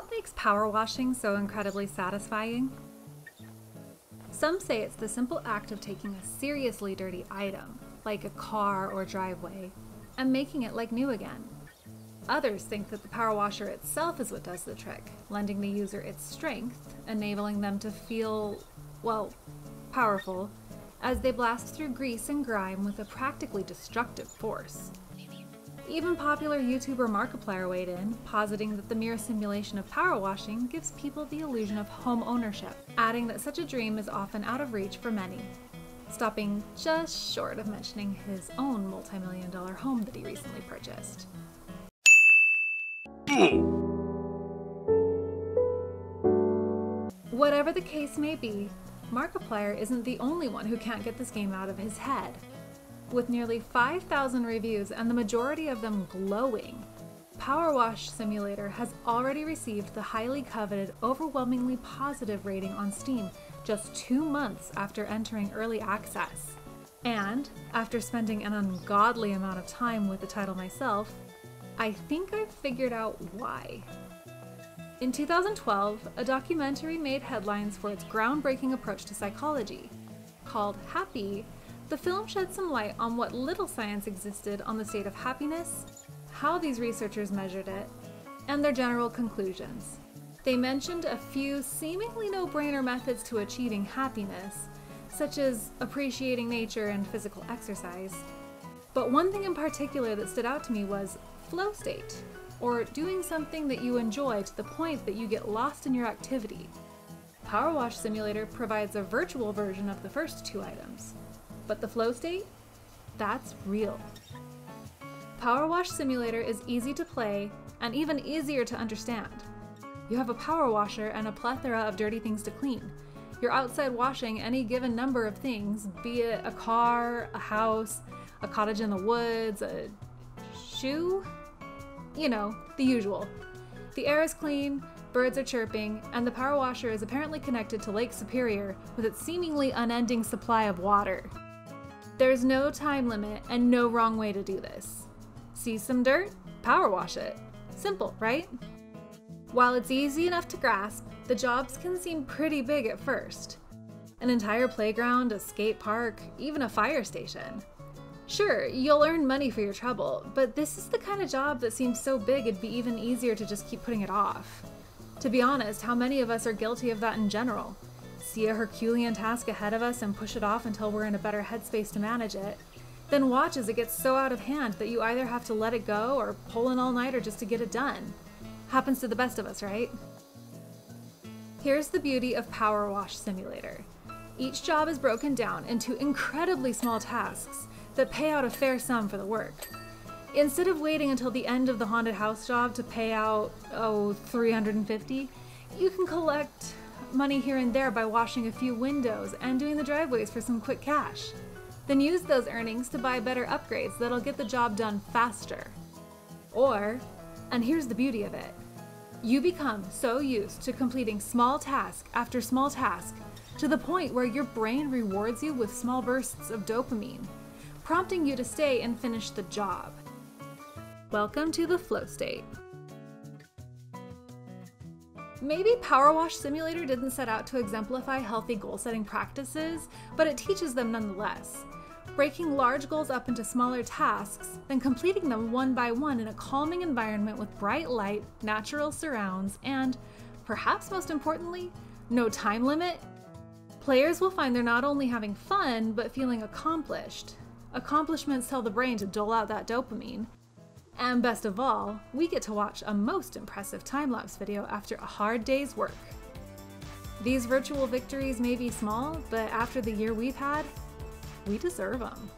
What makes power washing so incredibly satisfying? Some say it's the simple act of taking a seriously dirty item, like a car or driveway, and making it like new again. Others think that the power washer itself is what does the trick, lending the user its strength, enabling them to feel, well, powerful, as they blast through grease and grime with a practically destructive force. Even popular YouTuber Markiplier weighed in, positing that the mere simulation of power washing gives people the illusion of home ownership, adding that such a dream is often out of reach for many, stopping just short of mentioning his own multi-million-dollar home that he recently purchased. Whatever the case may be, Markiplier isn't the only one who can't get this game out of his head. With nearly 5,000 reviews and the majority of them glowing, Powerwash Simulator has already received the highly coveted, overwhelmingly positive rating on Steam just 2 months after entering early access. And, after spending an ungodly amount of time with the title myself, I think I've figured out why. In 2012, a documentary made headlines for its groundbreaking approach to psychology. Called Happy, the film shed some light on what little science existed on the state of happiness, how these researchers measured it, and their general conclusions. They mentioned a few seemingly no-brainer methods to achieving happiness, such as appreciating nature and physical exercise. But one thing in particular that stood out to me was flow state, or doing something that you enjoy to the point that you get lost in your activity. Powerwash Simulator provides a virtual version of the first two items. But the flow state? That's real. Powerwash Simulator is easy to play and even easier to understand. You have a power washer and a plethora of dirty things to clean. You're outside washing any given number of things, be it a car, a house, a cottage in the woods, a shoe? You know, the usual. The air is clean, birds are chirping, and the power washer is apparently connected to Lake Superior with its seemingly unending supply of water. There's no time limit and no wrong way to do this. See some dirt? Power wash it. Simple, right? While it's easy enough to grasp, the jobs can seem pretty big at first. An entire playground, a skate park, even a fire station. Sure, you'll earn money for your trouble, but this is the kind of job that seems so big it'd be even easier to just keep putting it off. To be honest, how many of us are guilty of that in general? See a Herculean task ahead of us and push it off until we're in a better headspace to manage it, then watch as it gets so out of hand that you either have to let it go or pull an all-nighter just to get it done. Happens to the best of us, right? Here's the beauty of Powerwash Simulator. Each job is broken down into incredibly small tasks that pay out a fair sum for the work. Instead of waiting until the end of the haunted house job to pay out, $350, you can collect money here and there by washing a few windows and doing the driveways for some quick cash. Then use those earnings to buy better upgrades that'll get the job done faster. Or, and here's the beauty of it, you become so used to completing small task after small task to the point where your brain rewards you with small bursts of dopamine, prompting you to stay and finish the job. Welcome to the flow state. Maybe Powerwash Simulator didn't set out to exemplify healthy goal-setting practices, but it teaches them nonetheless. Breaking large goals up into smaller tasks, then completing them one by one in a calming environment with bright light, natural surrounds, and, perhaps most importantly, no time limit. Players will find they're not only having fun, but feeling accomplished. Accomplishments tell the brain to dole out that dopamine. And best of all, we get to watch a most impressive time-lapse video after a hard day's work. These virtual victories may be small, but after the year we've had, we deserve them.